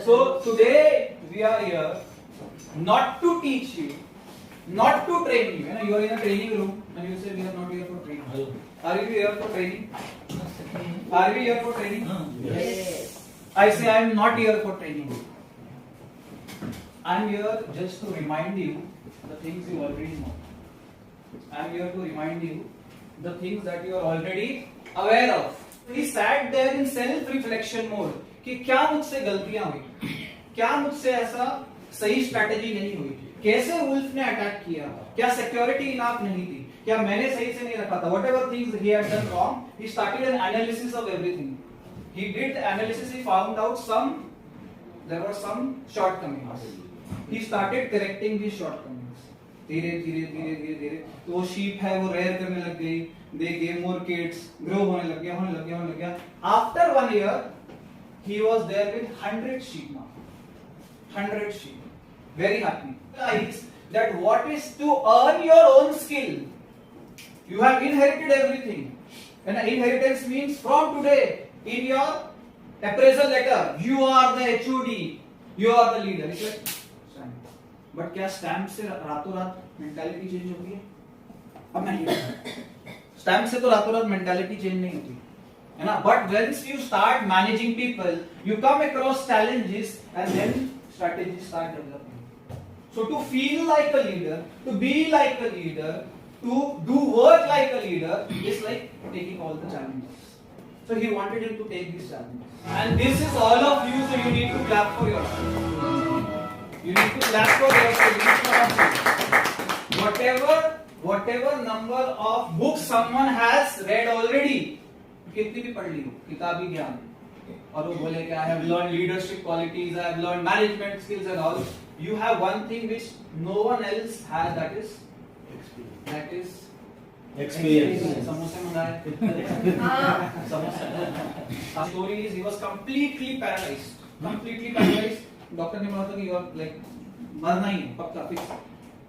So today we are here not to teach you, not to train you. You are in a training room and you say we are not here for training. Are you here for training? Are we here for training? Yes. I say I am not here for training. I am here just to remind you the things you already know. I am here to remind you the things that you are already aware of. He sat there in self-reflection mode कि क्या मुझसे गलतियां हुई, क्या मुझसे ऐसा सही strategy नहीं हुई, कैसे वुल्फ ने अटैक किया, क्या सिक्योरिटी इनफ नहीं थी, क्या मैंने सही से नहीं रखा था. Whatever things he had done wrong, he started an analysis of everything. He did the analysis. He found out there were some shortcomings. He started correcting these shortcomings. धीरे धीरे धीरे धीरे धीरे तो वो शीप है वो रेयर करने लग गई. They gave more kids, grow होने लग गया. After 1 year, he was there with 100 sheep now. 100 sheep. Very happy. Realize that what is to earn your own skill. You have inherited everything. And inheritance means from today, in your appraisal letter, you are the HOD, you are the leader. It's like stamp. But क्या stamp से रातों रात mentality change होती है? अब नहीं. Stamp से तो रातों रात मेंटालिटी चेंज नहीं होती है ना. But once you start managing people, you come across challenges and then strategies start developing. So to feel like a leader, to be like a leader, to do work like a leader is like taking all the challenges. So he wanted him to take these challenges. And this is all of you, so you need to clap for yourself. You need to clap for yourself. Whatever number of books someone has read already, कितनी भी पढ़ ली हो, किताबी ज्ञान, और वो बोले कि I have learned leadership qualities, I have learned management skills and all. You have one thing which no one else has, that is experience. समोसे मंगाए. हाँ. Story is he was completely paralyzed. Doctor ने बोला था कि like मरना ही है पक्का फिक्स.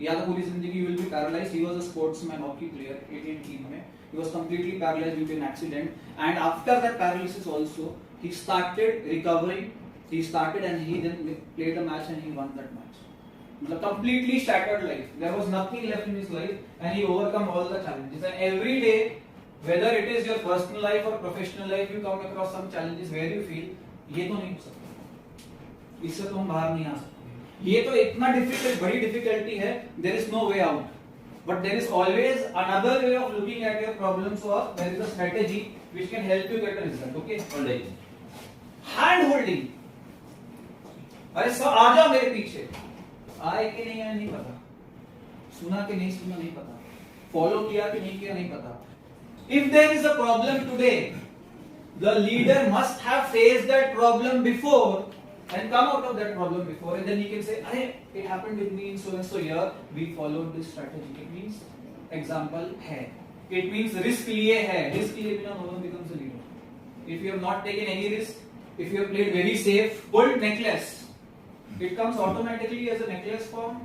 या तो पूरी जिंदगी you will be paralyzed. He was a sportsman, hockey player, Indian team में. He was completely paralyzed due to an accident, and after that paralysis also he started recovering. He started and he then played a match and he won that match. The completely shattered life. There was nothing left in his life, and he overcome all the challenges. And every day, whether it is your personal life or professional life, you come across some challenges where you feel ये तो नहीं हो सकता, इससे तो हम बाहर नहीं आ सकते, ये तो इतना डिफिकल्ट बड़ी डिफिकल्टी है, there is no way out. But there is always another way of looking at your problems, or there is a strategy which can help you get a result. Okay? Hand holding. अरे सब आ जाओ मेरे पीछे. आए कि नहीं आए नहीं पता, सुना कि नहीं सुना नहीं पता, फॉलो किया कि नहीं किया नहीं पता. If there is a problem today, the leader must have faced that problem before and come out of that problem before, and then he can say, "Arey, it happened with me in so and so year. We followed this strategy." It means example है. It means risk लिए है. Risk लिए बिना no one becomes a leader. If you have not taken any risk, if you have played very safe, gold necklace, it comes automatically as a necklace form,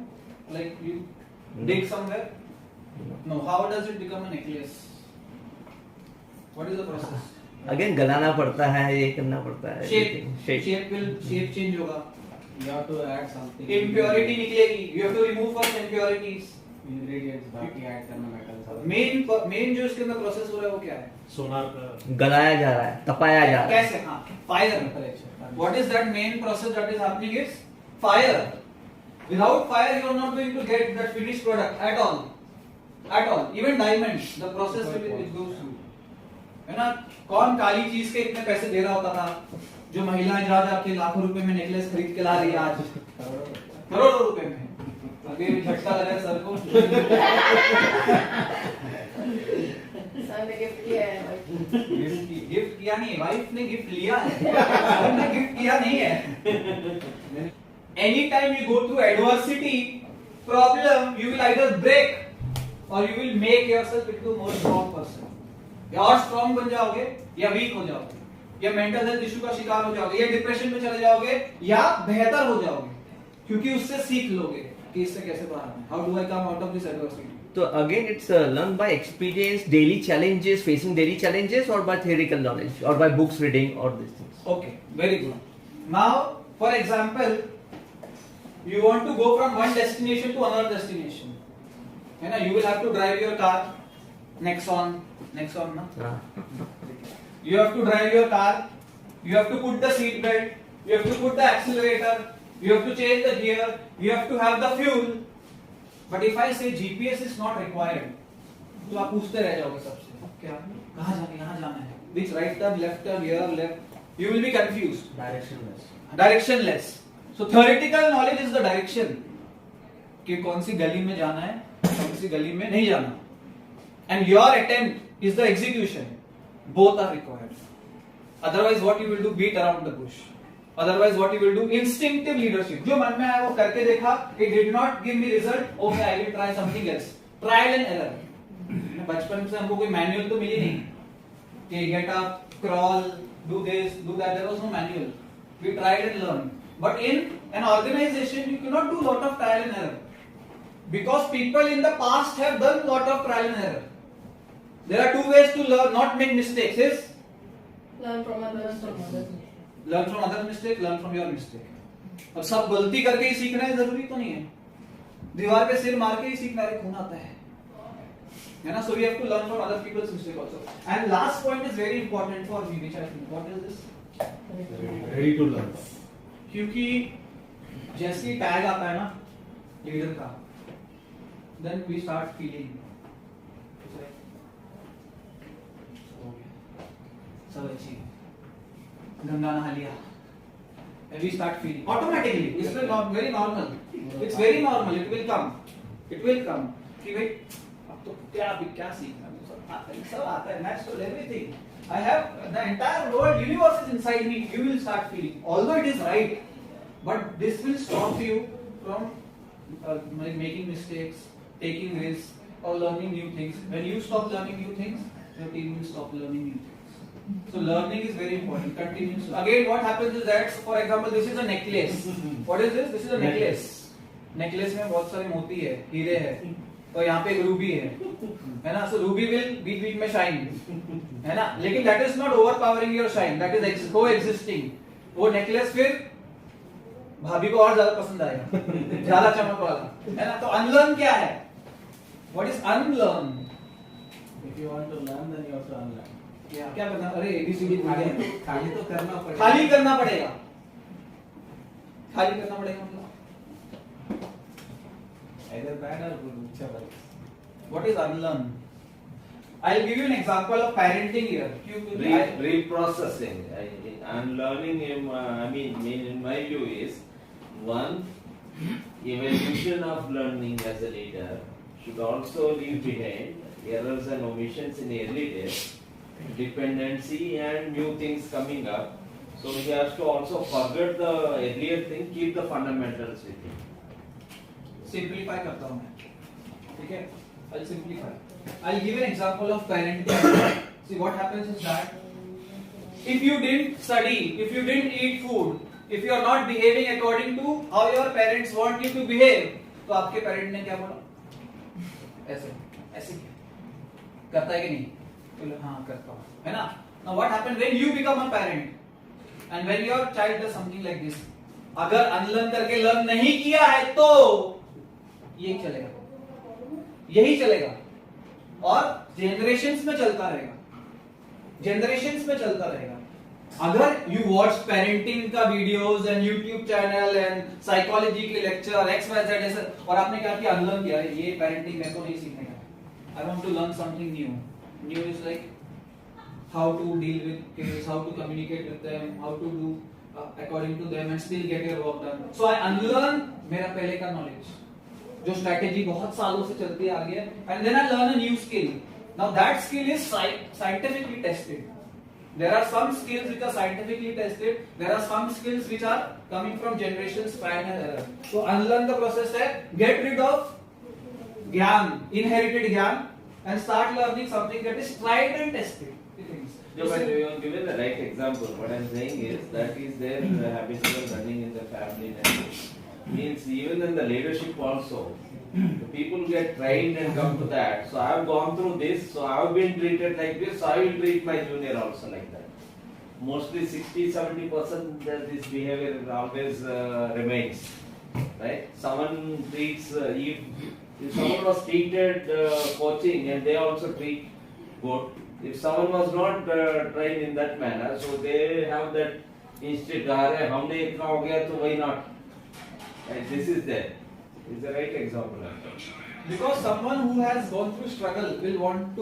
like you dig somewhere. No, how does it become a necklace? What is the process? Again गलाना पड़ता है, ये करना पड़ता है. Shape change होगा. You have to add something. Impurity निकलेगी. You have to remove first impurities. Ingredients बाकी add करना मेटल. मेन जो इसके अंदर प्रोसेस हो रहा है वो क्या है? सोनार का गलाया जा रहा है, तपाया जा रहा है. कैसे? हाँ, fire. What is that main process that is happening is fire. Without fire, you are not going to get that finished product at all. Even diamonds, the process it goes through. है ना? कौन काली चीज के इतने पैसे दे रहा होता था, जो महिलाएं जा के लाखों रुपए में नेकलेस खरीद के ला रही है आज करोड़ों रुपए में. अभी झटका लगा है सर को. सर ने गिफ्ट किया है. गिफ्ट किया नहीं, वाइफ ने गिफ्ट लिया है. सर ने गिफ्ट किया नहीं है. Anytime you go through adversity, problem, you will either break or you will make yourself into a more strong person. या और स्ट्रॉन्ग बन जाओगे या वीक हो जाओगे, या मेंटल हेल्थ इशू का शिकार हो जाओगे, या डिप्रेशन में चले जाओगे, या बेहतर हो जाओगे, क्योंकि उससे सीख लोगे कि इससे कैसे बाहर आना है. How do I come out of this adversity? तो again it's learn by experience, daily challenges, facing daily challenges, or by theoretical knowledge, or by books reading, or these things. Okay, very good. Now For example, you want to go from one destination to another destination. है ना? You will have to drive your car. Nexon ना? You have to drive your car. You have to put the seat belt. You have to put the accelerator. You have to change the gear. You have to have the fuel. But if I say GPS is not required, तो आप पूछते रह जाओगे सबसे क्या कहाँ जाना यहाँ जाना है which right turn left turn here left you will be confused directionless so theoretical knowledge is the direction कि कौन सी गली में जाना है कौन सी गली में नहीं जाना and your attempt is the execution both are required otherwise what you will do beat around the bush otherwise what you will do instinctive leadership जो मन में आया वो करके देखा it did not give me result okay I will try something else trial and error बचपन से हमको कोई मैनुअल तो मिली नहीं कि get up crawl do this do that there was no manual we tried and learn but in an organization you can not do lot of trial and error because people in the past have done lot of trial and error there are two ways to learn not make mistakes is Learn from others. Learn from other mistake learn from your mistake अब सब गलती करके ही सीखना है जरूरी तो नहीं है दीवार पे सिर मार के ही सीखना है खून आता है ना so we have to learn from other people's mistake also and last point is very important for me which I think what is this ready to learn क्योंकि जैसे ही टैग आता है ना लीडर का then we start feeling सब अच्छी गंगा नहा लिया and we start feeling automatically it's very normal it's very normal it will come कि भाई तो क्या सीखना सब आता है natural everything I have the entire world universe is inside me you will start feeling although it is right but this will stop you from making mistakes taking risks or learning new things when you stop learning new things your team will stop learning new things so learning is very important continuous again what happens is that for example this is a necklace what is this is a necklace necklace में बहुत सारे मोती है हीरे है तो यहाँ पे एक रूबी है ना सो रूबी विल बीच बीच में शाइन है ना लेकिन that is not over powering your shine that is को एग्जिस्टिंग वो नेकलेस फिर भाभी को और ज्यादा पसंद आएगा ज्यादा चमक वाला है ना तो अनलर्न क्या है what is unlearn if you want to learn then you have to unlearn क्या करना अरे एबीसीडी खाली तो करना पड़ेगा खाली करना पड़ेगा मतलब either bad or good whichever what is unlearn I'll give you an example of parenting here reprocessing unlearning I mean in my view is one evaluation of learning as a leader should also leave behind errors and omissions in early days dependency and new things coming up so he has to also forget the earlier thing keep the fundamentals with him simplify करता हूं मैं ठीक है I'll simplify I'll give an example of parenting see what happens is that if you didn't study if you didn't eat food if you are not behaving according to how your parents want you to behave तो आपके parent ने क्या बोला ऐसे ऐसे करता है कि नहीं बोले हाँ करता हूं है ना now what happens when you become a parent and when your child does something like this अगर अनलर्न करके लर्न नहीं किया है तो ये चलेगा यही चलेगा और जनरेशंस में चलता रहेगा अगर यू वॉच पेरेंटिंग का videos and YouTube channel and psychology के लेक्चर XYZ ऐसे और आपने क्या किया अनलर्न किया ये पेरेंटिंग मेरे को नहीं सीखने का I want to learn something new is like how to deal with kids how to communicate with them how to do according to them and still get your work done so I unlearn मेरा पहले का knowledge जो strategy बहुत सालों से चलती आ रही है and then I learn a new skill now that skill is scientifically tested there are some skills which are scientifically tested there are some skills which are coming from generations trial and error so unlearn the process है get rid of ज्ञान inherited ज्ञान and start learning something that is tried and tested but you have given the right example what I'm saying is that is their habitual learning in the family means even in the leadership also the people get trained and come to that so I have gone through this so I have been treated like this so I will treat my junior also like that mostly 60-70% that this behavior always remains, right? Someone treats if someone was treated coaching and they also treat good. If someone was not trained in that manner, so they have that instinct. "अरे हमने इतना हो गया तो why not?" And this is there. Is the right example. Because someone who has gone through struggle will want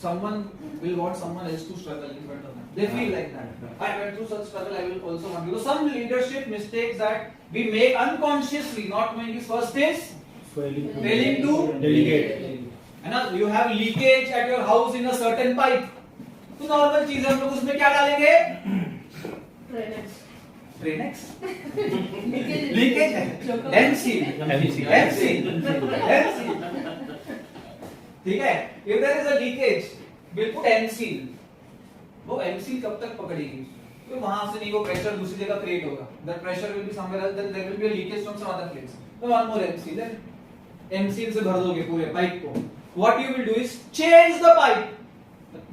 someone else to struggle in front of them. They feel like that. I went through such struggle, I will also want. Because some leadership mistakes that we make unconsciously, not knowing is first is failing to delegate. है ना? You have leakage at your house in a certain pipe. तो normal चीज है, हम लोग उसमें क्या डालेंगे? Drainage. Drainage? Leakage. लीकेज है, MC, ठीक है? If there is a leakage, we'll put MC. वो MC कब तक पकड़ेगी? तो वहां से नहीं, वो प्रेशर दूसरी जगह क्रिएट होगा. That pressure will be somewhere else, then there will be a leakage from some other place. So one more MC, then MC से भर दोगे पूरे पाइप को. What you will do is change the pipe.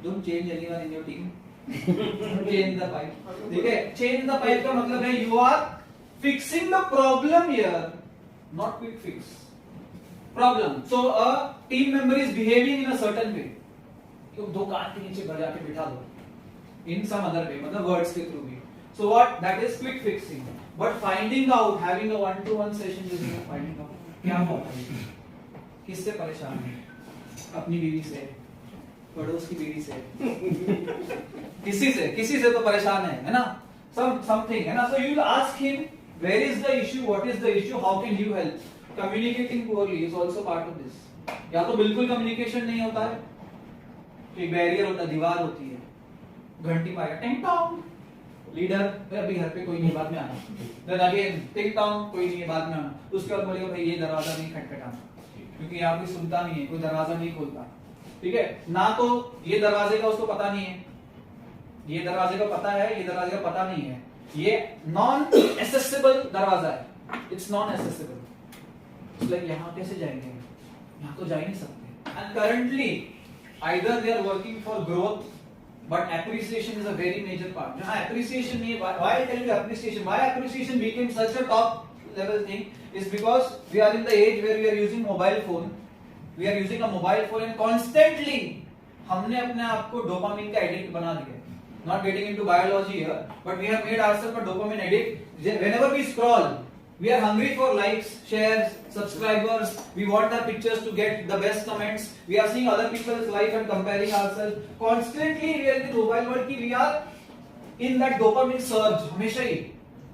Don't change anyone in your team. Change the pipe. ठीक है? Change the pipe का मतलब है you are fixing the problem here, not quick fix. Problem. So a team member is behaving in a certain way. तो दो कान के नीचे बजा के बिठा दो. In some other way, मतलब words के through भी. So what? That is quick fixing. But finding out, having a one-to-one session is finding out. क्या होता है? किससे परेशान है? अपनी बीवी से, पड़ोस की बीवी से, किसी से तो परेशान है ना? Something है ना? So you will ask him, where is the issue? What is the issue? How can you help? Communicating poorly is also part of this. या तो बिल्कुल communication नहीं होता है, एक बैरियर होता है, दीवार होती है, घंटी मारेगा, टिंग टोंग, लीडर अभी घर पे कोई नहीं, बाद में आना. Then again टिंग टोंग, कोई नहीं है, बाद में आना. उसके बाद बोलेगा भाई ये दरवाजा नहीं खटखटाना, क्योंकि यहाँ कोई सुनता नहीं है, कोई दरवाजा नहीं खोलता. ठीक है ना? तो ये दरवाजे का उसको पता नहीं है, ये दरवाजे का पता है, ये दरवाजे का पता नहीं है. ये नॉन एसेसिबल दरवाजा है. It's non accessible. लाइक यहाँ कैसे जाएंगे? यहाँ तो जा ही नहीं सकते. And currently either they are working for growth, but appreciation is a very major part. जहाँ appreciation नहीं है, why I tell you appreciation? Why appreciation became such a top level thing is because we are in the age where we are using mobile phone. We are using a mobile phone and constantly हमने अपने आप को dopamine का addict बना दिया. Not getting into biology here, but we have made ourselves a dopamine addict. Whenever we scroll, we are hungry for likes, shares, subscribers. We want our pictures to get the best comments. We are seeing other people's life and comparing ourselves. Constantly we are in the mobile world कि we are in that dopamine surge. हमेशा ही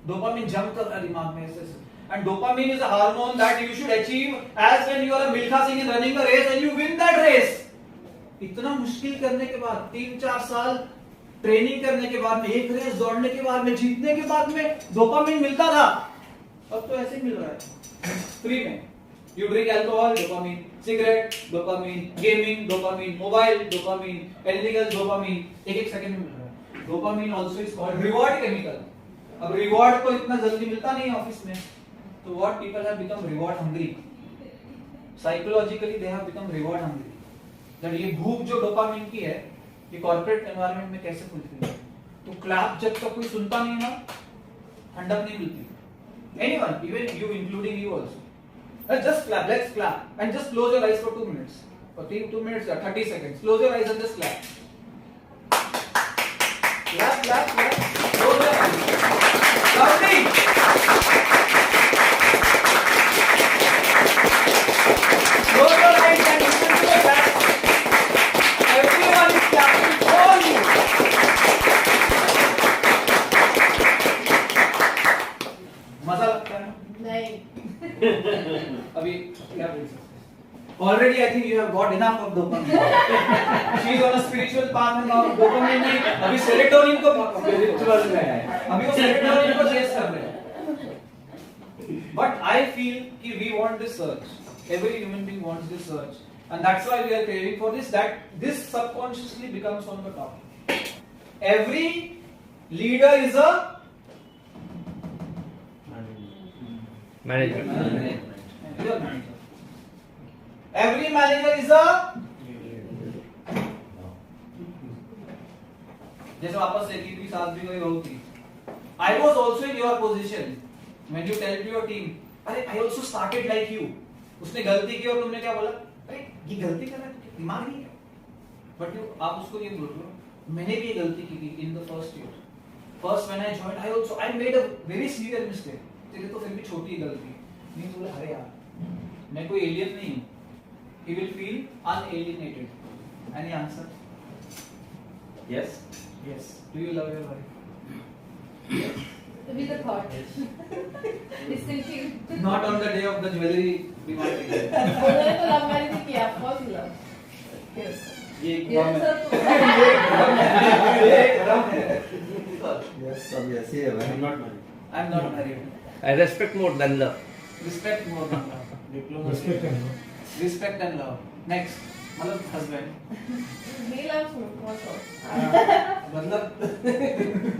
dopamine jump कर रहा है दिमाग में ऐसे. And dopamine is a hormone that you should achieve as when you are a Milkha Singh and running a race and you win that race. इतना मुश्किल करने के बाद, 3-4 साल ट्रेनिंग करने के बाद में, एक रेस दौड़ने के बाद में, जीतने के बाद में डोपामिन मिलता था. अब तो ऐसे ही मिल रहा है फ्री में. You drink alcohol, dopamine. Cigarette, dopamine. Gaming, dopamine. Mobile, dopamine. Illegal, dopamine. एक सेकंड में मिल रहा है. Dopamine also is called reward chemical. अब रिवॉर्ड को इतना जल्दी मिलता नहीं है ऑफिस में, तो what people have become reward hungry. Psychologically they have become reward hungry. जब ये भूख जो डोपामिन की है, ये कॉर्पोरेट एनवायरनमेंट में कैसे फुलफिल है? तो क्लैप जब तक कोई सुनता नहीं ना, ठंडक नहीं मिलती. Anyone, even you, including you also. Just clap. Let's clap and just close your eyes for 2 minutes. For 2 minutes, 30 seconds. Close your eyes and just clap. Clap, clap, clap. Close your eyes. Loudly. Close your eyes and listen to the clap. Everyone is clapping for you. मजा लगता है? नहीं. अभी क्या बोल सकते हैं? Already I think you have got enough of dopamine. She is on a spiritual path and now dopamine नहीं, अभी serotonin को spiritual में है. अभी वो serotonin को chase कर रहे हैं. But I feel कि we want this surge. Every human being wants this surge, and that's why we are craving for this. That this subconsciously becomes on the top. Every leader is a manager. Every manager is a जैसे वापस से कि साथ भी कोई बहू थी. I was also in your position when you tell to your team, अरे I also started like you. उसने गलती की और तुमने क्या बोला? अरे ये गलती कर रहा है, दिमाग नहीं है. But you आप उसको ये बोल रहे हो, मैंने भी ये गलती की थी in the first year. First when I joined, I made a very serious mistake. तेरे तो फिर भी छोटी गलती. नहीं बोले अरे यार, मैं कोई alien नहीं हूँ. He will feel unalienated. Any answer? Yes. Yes. Do you love your wife? With the thought. He's thinking. Not on the day of the jewelry demarcation. उन्होंने तो love marriage ही किया, of course he loves. Yes. ये एक Yes, भ्रम है. sir. ये एक भ्रम है. Yes, सब ऐसे है भाई. I'm not married. I'm not married. I respect more than love. Respect more than love. Diplomacy. Respect and love. Next, मतलब husband. He loves me also. मतलब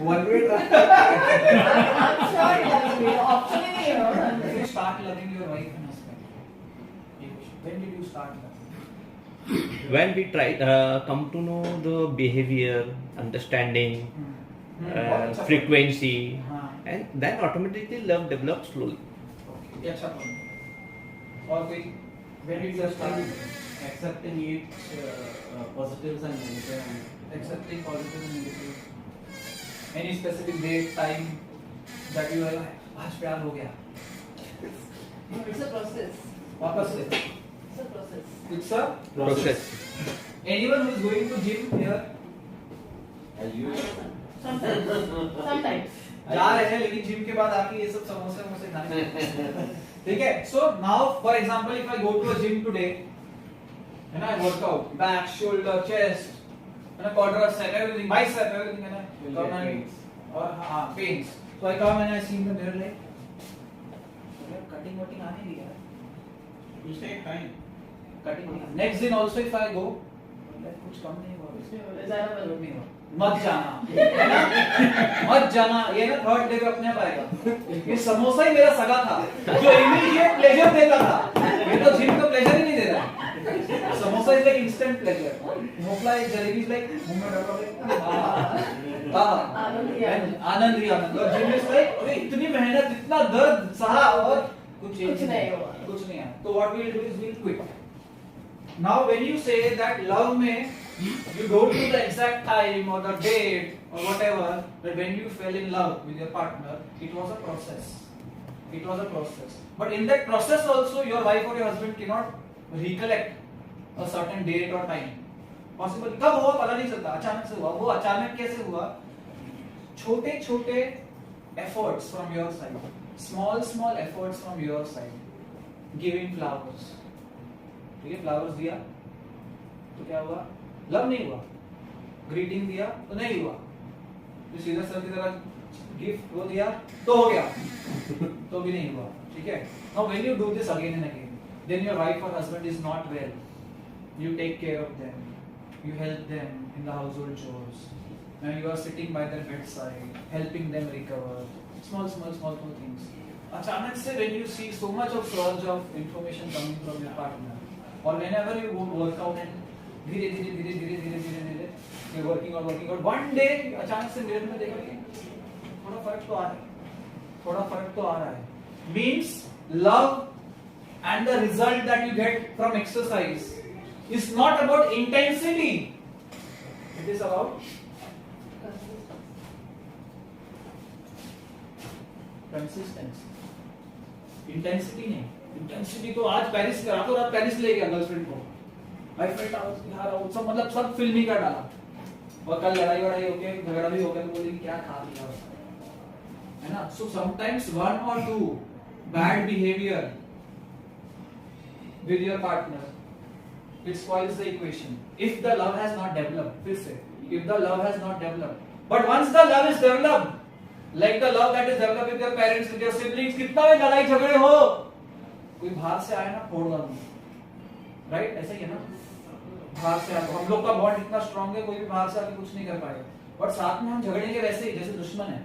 one way I'm sure he loves me. Option ही नहीं है. When you start loving your wife and husband? When did you start loving? When we try come to know the behavior, understanding, बहुत अच्छा frequency, हाँ. and then automatically love develops slowly. Okay, ये अच्छा point. और कोई? When did you start Accepting each positives and negatives. accepting positive and negative? Any specific date, time that you are like, आज प्यार हो गया. It's a process. वापस से. It's a process. It's a Process. anyone who is going to gym here Are you? Sometimes. Sometimes. जा रहे हैं लेकिन जिम के बाद आके ये सब समोसे वमोसे खाने. ठीक है. So now for example if I go to a gym today and I work out back, shoulder, chest, and a quadricep, everything, bicep, everything, and I Will come get and pains. or pains. So I come and I see in the mirror like cutting आने दी यार. You take time. Cutting. Next दिन also if I go, like कुछ कम नहीं हुआ. ज़्यादा जरूरत नहीं हुआ. मत जाना, है ना? मत जाना. ये ना थर्ड डे पे अपने आप आएगा. ये समोसा ही मेरा सगा था, जो इमीडिएट प्लेजर देता था. ये तो जिम का प्लेजर ही नहीं दे रहा. Samosa is like instant pleasure. Dhokla is jalebi is like मुंह में डालो आनंद ही आनंद. आनंद ही आनंद. और जिम इज लाइक अरे इतनी मेहनत, इतना दर्द सहा और कुछ कुछ नहीं हुआ. कुछ नहीं है. तो what we will do is we will quit. Now when you say that love में you don't know the exact time or the date or whatever, but when you fell in love with your partner, it was a process. It was a process. But in that process also, your wife or your husband cannot recollect a certain date or time. Possible. कब हुआ पता नहीं चलता. अचानक से हुआ. वो अचानक कैसे हुआ? छोटे-छोटे efforts from your side. Small efforts from your side. Giving flowers. ठीक है, फ्लावर्स दिया तो क्या हुआ? लव नहीं हुआ. ग्रीटिंग दिया तो नहीं हुआ. तो सीधा सर की तरह गिफ्ट वो दिया तो हो गया. तो भी नहीं हुआ. ठीक है. Now when you do this again and again, then your wife और husband is not well. You take care of them. You help them in the household chores. And you are sitting by their bedside, helping them recover. Small things. अचानक से when you see so much of surge of information coming from your partner, or whenever you go work out and धीरे you're working out. One day अचानक से mirror में देखा कि थोड़ा फर्क तो आ रहा है. Means love and the result that you get from exercise is not about intensity. It is about consistency. Intensity नहीं. Intensity तो आज पेरिस का रातों रात पेरिस ले गया गर्लफ्रेंड को. भाई फ्रेंड आओ सब मतलब सब फिल्मी कर डाला. और कल लड़ाई हो गई, झगड़ा भी हो गया तो बोली कि क्या खा लिया है ना. So sometimes one or two bad behavior with your partner, it spoils the equation. If the love has not developed, फिर से, if the love has not developed, but once the love is developed, like the love that is developed with your parents, with your siblings, कितना भी लड़ाई झगड़े हो, कोई बाहर से आए ना फोड़ डालूंगा. राइट? ऐसा ही है ना. बाहर से आए हम लोग का बॉन्ड इतना स्ट्रांग है, कोई भी बाहर से आके कुछ नहीं कर पाएगा. बट साथ में हम झगड़ेंगे वैसे ही जैसे दुश्मन है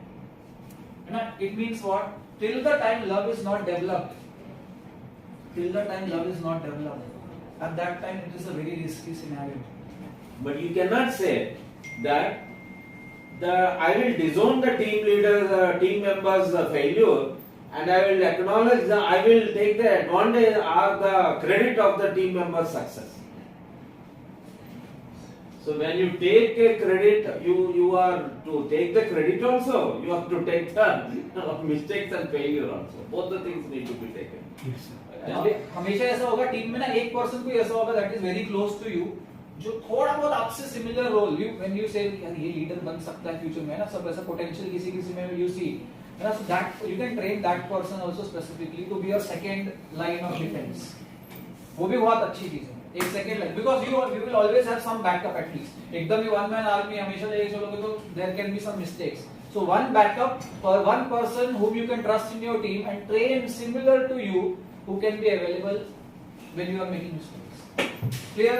ना. It means what? Till the time love is not developed, at that time it is a very risky scenario. But you cannot say that I will disown the team leaders, team members' failure, and I will acknowledge I will take the advantage or the credit of the team member's success. So when you take a credit, you are to take the credit also. You have to take the mistakes and failure also. Both the things need to be taken. हमेशा ऐसा होगा team में ना एक person कोई ऐसा होगा that is very close to you जो थोड़ा बहुत आपसे similar role you when you say ये लीडर बन सकता है फ्यूचर में ना सब ऐसा पोटेंशियल किसी किसी में यू सी है ना so that you can train that person also specifically to be your second line of defence वो भी बहुत अच्छी चीज है एक second line because you will always have some backup at least एकदम ही वन मैन आर्मी हमेशा लेके चलोगे तो there can be some mistakes so one backup for one person whom you can trust in your team and train similar to you who can be available when you are making mistakes. Clear?